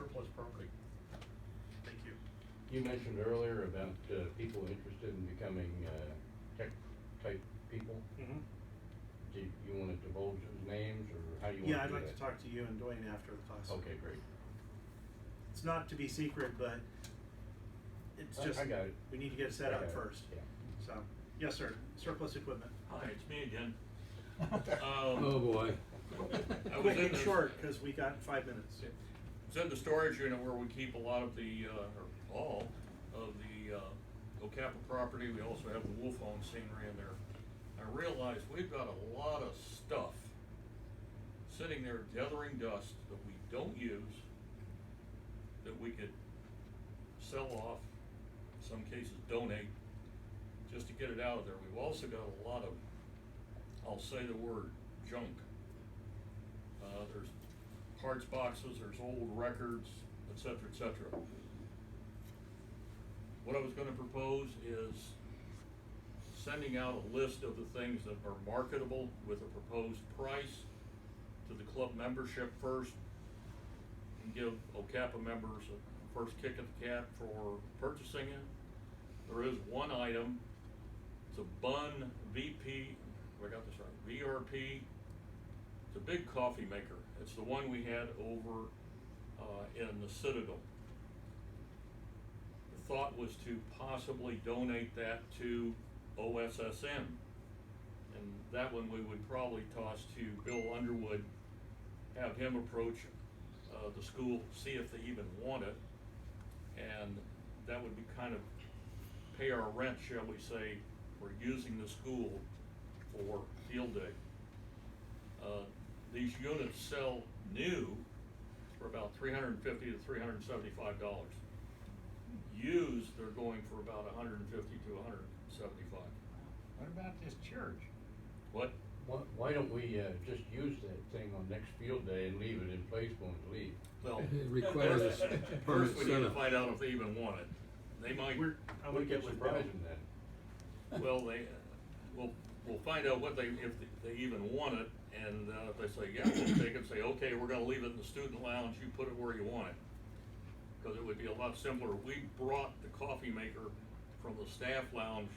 surplus property. Thank you. You mentioned earlier about people interested in becoming tech type people. Mm-hmm. Do you want to divulge those names, or how do you Yeah, want I'd to do like that? to talk to you and Dwayne after the class. Okay, great. It's not to be secret, but it's just, I got it. we need to get it set I up got it, first. yeah. So, yes, sir, surplus equipment. Hi, it's me again. Oh, boy. I was Quick in and the- short, cause we got 5 minutes. It's in the storage unit where we keep a lot of the, or all of the, OCAPA property. We also have the wolf home scenery in there. I realize we've got a lot of stuff sitting there gathering dust that we don't use, that we could sell off, in some cases donate, just to get it out of there. We've also got a lot of, I'll say the word, junk. There's parts boxes, there's old records, et cetera, What I was gonna propose is sending out a list of the things that are marketable with a proposed price to the club membership first, and give OCAPA members a first kick at the cat for purchasing it. There is one item, it's a Bun VP, have I got this right, VRP. It's a big coffee maker. It's the one we had over in the Citadel. The thought was to possibly donate that to OSSM. And that one we would probably toss to Bill Underwood, have him approach the school, see if they even want it. And that would be kind of pay our rent, shall we say, for using the school for field day. These units sell new for about $350 to $375. Used, they're going for about $150 to $175. What about this church? What? Why don't we just use that thing on next field day and leave it in place when we leave? Well, It requires a first permit we need to setup. find out if they even want it. They might. I'm We gonna get could with Bill. surprise them then. Well, we'll find out what if they even want it, and if they say, yeah, we'll take it, say, okay, we're gonna leave it in the student lounge, you put it where you want it. Cause it would be a lot simpler. We brought the coffee maker from the staff lounge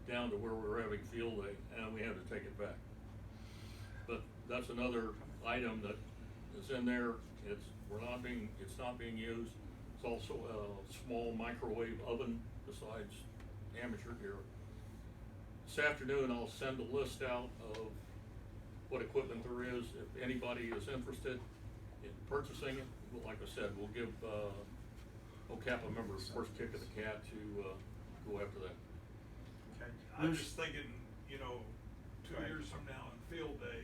down to where we were having field day, and we had to take it back. But that's another item that is in there, it's not being used. It's also a small microwave oven besides amateur gear. This afternoon, I'll send a list out of what equipment there is. If anybody is interested in purchasing it, well, like I said, we'll give OCAPA members first kick of the cat to go after that. Okay. I'm Luce? just thinking, 2 years from now in field day,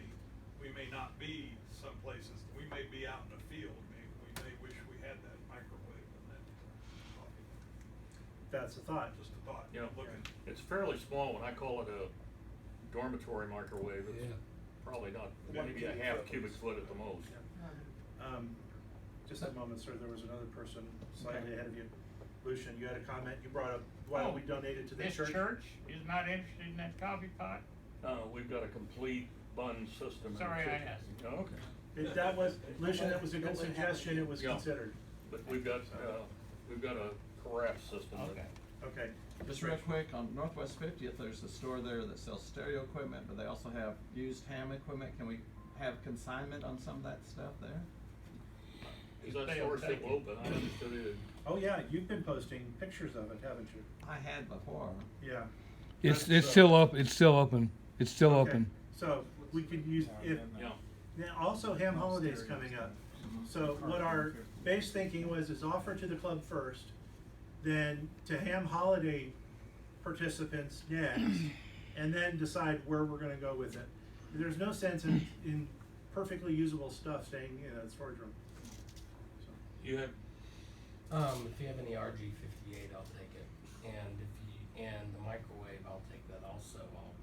we may not be some places, we may be out in the field, we may wish we had that microwave and that coffee. That's a thought. Just a thought, Yeah, looking. it's fairly small. When I call it a dormitory microwave, it's Yeah. probably not, One maybe a cubic half foot. cubic foot at the most. Just a moment, sir, there was another person slightly ahead of you. Lucian, you had a comment, you brought up, why don't we donate it to the This church? church is not interested in that coffee pot? We've got a complete bun system. in the Sorry, I kitchen. asked. Oh, okay. That was, Lucian, that was a good suggestion, it was Yeah. considered. But we've got a carafe system. that- Okay. Okay. Just real quick, on Northwest 50th, there's a store there that sells stereo equipment, but they also have used ham equipment. Can we have consignment on some of that stuff there? Is that They'll store still take it. open? I understood it. Oh, yeah, you've been posting pictures of it, haven't you? I had before. Yeah. It's That's, still up. It's still open. It's still okay. open. So we could use, if, Yeah. now also ham holidays coming up. So what our base thinking was is offer to the club first, then to ham holiday participants next, and then decide where we're gonna go with it. There's no sense in perfectly usable stuff staying in a storage room. So, You have, If you have any RG58, I'll take it, and the microwave, I'll take that also, I'll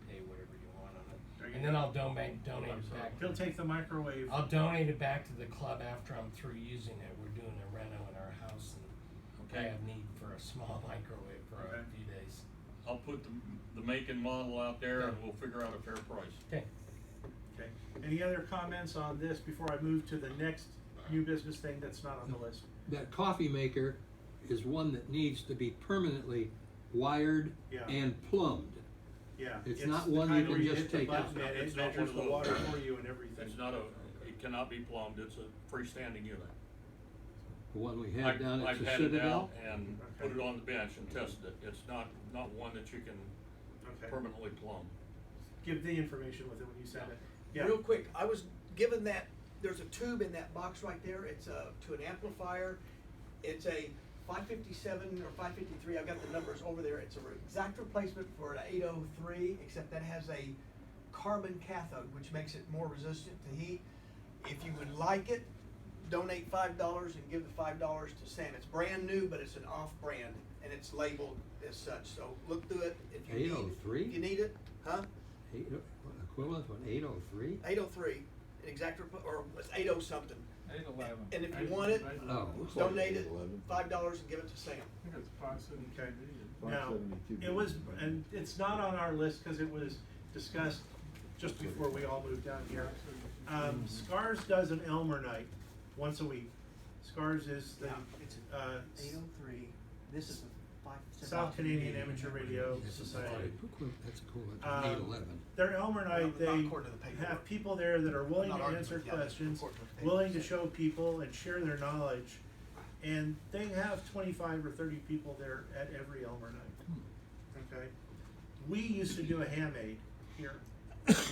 pay whatever you want on There it. you And then go. I'll donate it back. He'll take the microwave. I'll donate it back to the club after I'm through using it, we're doing a reno in our house, and I Okay. have need for a small microwave for a Okay. few days. I'll put the make and model out there and we'll figure out a fair price. Okay. Okay, any other comments on this before I move to the next new business thing that's not on the list. That coffee maker is one that needs to be permanently wired Yeah. and plumbed. Yeah. It's not the one kind you where can hit just the take out. button and It's it not one measures of the those. water for you and everything. It's not it cannot be plumbed, it's a freestanding unit. The one we had down at I've the had it Citadel. out and put Okay. it on the bench and tested it, it's not one that you can Okay. permanently plumb. Give the information with it when you send it. Yeah. Real quick, I was given that, there's a tube in that box right there, it's to an amplifier. It's a 557 or 553, I've got the numbers over there, it's a exact replacement for an 803, except that has a carbon cathode, which makes it more resistant to heat. If you would like it, donate $5 and give the $5 to Sam. It's brand new, but it's an off-brand, and it's labeled as such, so look through it if you need it. 803? If you need it, huh? Equivalent to an 803? 803, an exact, or it's 80 something. 811. And if you want it, Oh. donate it, $5 and give it to Sam. I think it's 572. Okay. Now, it was, and it's not on our list because it was discussed just before we all moved down here. Scars does an Elmer night once a week. Scars is the, Yeah, it's uh, 803, this is a 5. South Canadian Amateur Radio Society. That's equivalent to Um, 811. Their Elmer night, Not they according to the paperwork. have people there that are willing I'm to not answer arguing with you, questions, according to the paper. willing to show people and share their knowledge. And they have 25 or 30 people there at every Elmer night. Okay? We used to do a ham aid here.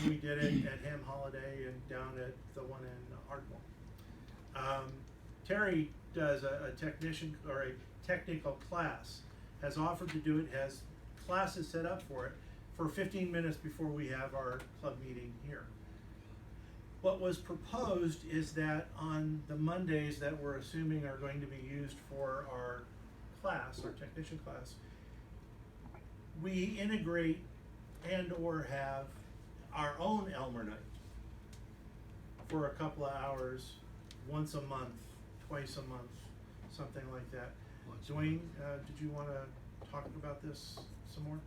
We did it at Ham Holiday and down at the one in Ardmore. Terry does a technician or a technical class, has offered to do it, has classes set up for it for 15 minutes before we have our club meeting here. What was proposed is that on the Mondays that we're assuming are going to be used for our class, our technician class, we integrate and or have our own Elmer night for a couple of hours, once a month, twice a month, something like that. Dwayne, did you wanna talk about this some more?